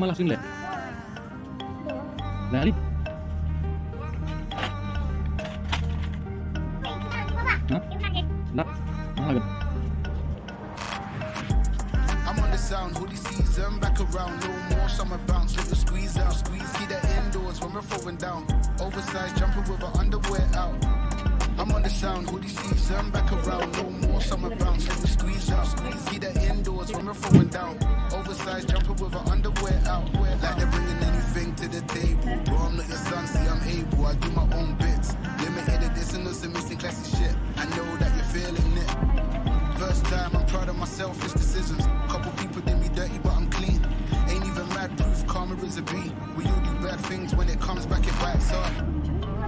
langsung le. Lali. Hah? Nak. Mahal. I'm on the sound, hoodie season, back around, no more summer bounce, little squeeze out, squeeze, keep that indoors when we're throwing down, oversized jumper with our underwear out. I'm on the sound, hoodie season, back around, no more summer bounce, little squeeze out, squeeze, keep that indoors when we're throwing down, oversized jumper with our underwear out. Like they're bringing anything to the table, bro, I'm not your son, see I'm able, I do my own bits, limited edition of some missing classy shit, I know that you're feeling it. First time, I'm proud of myself, it's decisions. Couple people did me dirty, but I'm clean. Ain't even mad proof, karma is a B. We all do bad things, when it comes back, it bites up.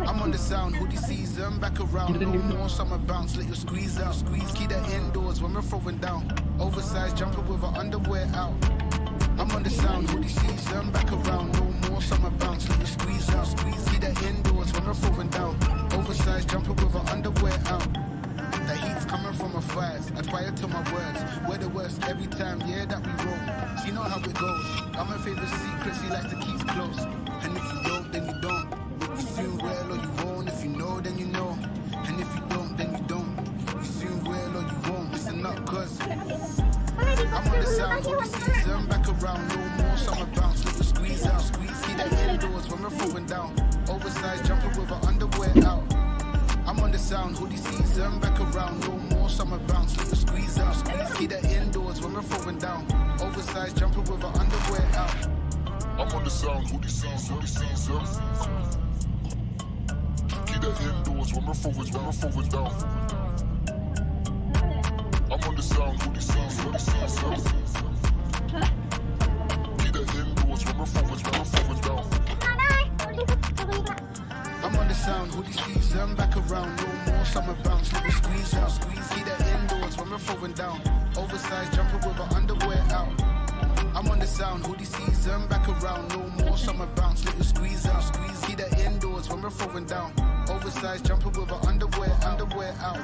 I'm on the sound, hoodie season, back around. No more summer bounce, let you squeeze out, squeeze. Keep that indoors when we're throwing down. Oversized jumper with our underwear out. I'm on the sound, hoodie season, back around. No more summer bounce, let you squeeze out, squeeze. Keep that indoors when we're throwing down. Oversized jumper with our underwear out. The heat's coming from my thighs, I fire to my words. We're the worst every time, yeah, that we roll. She know how it goes. I'm her favorite secret, she likes to keep close. And if you don't, then you don't. You soon will or you won't. If you know, then you know. And if you don't, then you don't. You soon will or you won't. Listen up, cause I'm on the sound, holy season, back around. No more summer bounce, little squeeze out, squeeze. Keep that indoors when we're throwing down. Oversized jumper with our underwear out. I'm on the sound, hoodie season, back around, no more summer bounce, little squeeze out, squeeze, keep that indoors when we're throwing down, oversized jumper with our underwear out. I'm on the sound, hoodie season, keep that indoors when we're throwing down. I'm on the sound, hoodie season, keep that indoors when we're throwing down. I'm on the sound, hoodie season, back around, no more summer bounce, little squeeze out, squeeze, keep that indoors when we're throwing down, oversized jumper with our underwear out. I'm on the sound, hoodie season, back around, no more summer bounce, little squeeze out, squeeze, keep that indoors when we're throwing down, oversized jumper with our underwear out.